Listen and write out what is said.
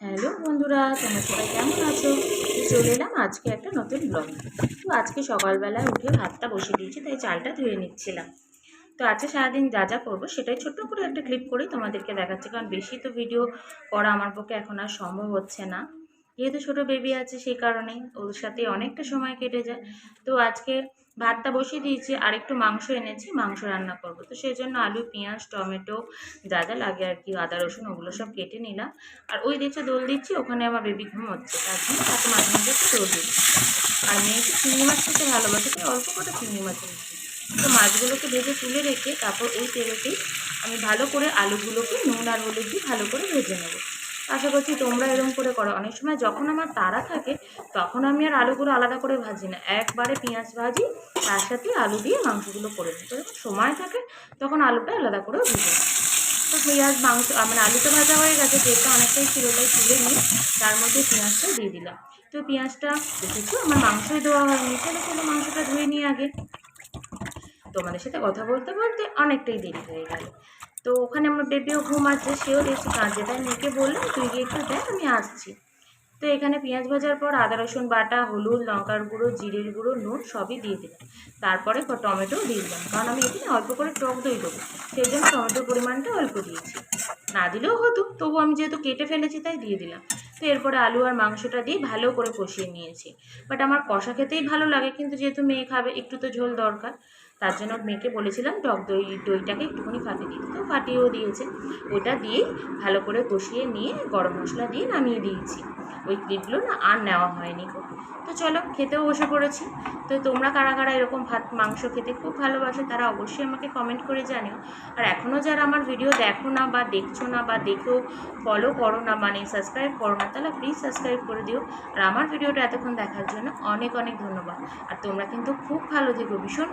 Hello বন্ধুরা, তোমরা সবাই কেমন আছো? চলে এলাম আজকে একটা নতুন ব্লগ। তো আজকে সকালবেলায় উঠে ভাতটা বসিয়ে দিয়েছি, তাই চালটা ধুয়ে নিচ্ছিলাম। তো আজকে সারাদিন যা যা করবো সেটাই ছোট্ট করে একটা ক্লিপ করেই তোমাদেরকে দেখাচ্ছি, কারণ বেশি তো ভিডিও করা আমার পক্ষে এখন আর সম্ভব হচ্ছে না। যেহেতু ছোট বেবি আছে সেই কারণেই ওর সাথে অনেকটা সময় কেটে যায়। তো আজকে ভাতটা বসিয়ে দিয়েছি, আর একটু মাংস এনেছি, মাংস রান্না করব। তো সেই জন্য আলু, পেঁয়াজ, টমেটো যা যা লাগে আর কি, আদা রসুন ওগুলো সব কেটে নিলাম। আর ওই দেখছো দোল দিচ্ছি, ওখানে আমার বেবি ঘুমোচ্ছে, তার জন্য তাকে মাঝে মাঝে একটু দোল দিচ্ছি। আর মেয়েকে চিংড়ি মাছ খেতে ভালোবাসে, তাই অল্প করে চিংড়ি মাছ এনেছি। তো মাছগুলোকে ভেজে তুলে রেখে তারপর ওই তেলেতেই আমি ভালো করে আলুগুলোকে নুন আর হলুদ দিয়ে ভালো করে ভেজে নেবো। আশা করছি তোমরা এরকম করে করো। অনেক সময় যখন আমার তাড়া থাকে তখন আমি আর আলুগুলো আলাদা করে ভাজি না, একবারে পেঁয়াজ ভাজি, তার সাথে আলু দিয়ে মাংসগুলো করে নিই। যখন সময় থাকে তখন আলুটা আলাদা করেও ভেজে নিই। তো পেঁয়াজ মাংস মানে আলুটা ভাজা হয়ে গেছে, তেলটা অনেকটাই ছিল তাই তুলে নিয়ে তার মধ্যে পেঁয়াজটা দিয়ে দিলাম। তো পেঁয়াজটা দেখেছো আমার মাংসই দেওয়া হয়নি, চলো চলো মাংসটা ধুয়ে নিয়ে আগে। তোমাদের সাথে কথা বলতে বলতে অনেকটাই দেরি হয়ে গেল। তো ওখানে আমার বেবিও ঘুমাচ্ছে, সেও দেখছি কাঁদছে, তাই মেয়েকে বললাম তুই গিয়ে একটু দেখ, আমি আসছি। তো এখানে পেঁয়াজ ভাজার পর আদা রসুন বাটা, হলুদ, লঙ্কার গুঁড়ো, জিরের গুঁড়ো, নুন সবই দিয়ে দিলাম। তারপরে টমেটোও দিয়ে দিলাম, কারণ আমি এখানে অল্প করে টক দই দেবো, সেই জন্য টমেটোর পরিমাণটা অল্প দিয়েছি। না দিলেও হতো, তবু আমি যেহেতু কেটে ফেলেছি তাই দিয়ে দিলাম। তো এরপরে আলু আর মাংসটা দিয়ে ভালো করে কষিয়ে নিয়েছি। বাট আমার কষা খেতেই ভালো লাগে, কিন্তু যেহেতু মেয়ে খাবে একটু তো ঝোল দরকার, তার জন্য মেয়েকে বলেছিলাম টক দইটাকে একটুখানি ফাটিয়ে দিতে, তো ফাটিয়েও দিয়েছে। ওটা দিয়েই ভালো করে কষিয়ে নিয়ে গরম মশলা দিয়ে নামিয়ে দিয়েছি। ওই ক্লিপগুলো না আর নেওয়া হয়নি গো। তো চলো খেতেও বসে পড়েছি। তো তোমরা কারা কারা এরকম ভাত মাংস খেতে খুব ভালোবাসে তারা অবশ্যই আমাকে কমেন্ট করে জানিও। আর এখনও যারা আমার ভিডিও দেখো না বা দেখছো না বা দেখেও ফলো করো না, মানে সাবস্ক্রাইব করো না, তাহলে প্লিজ সাবস্ক্রাইব করে দিও। আর আমার ভিডিওটা এতক্ষণ দেখার জন্য অনেক অনেক ধন্যবাদ। আর তোমরা কিন্তু খুব ভালো থেকো, ভীষণ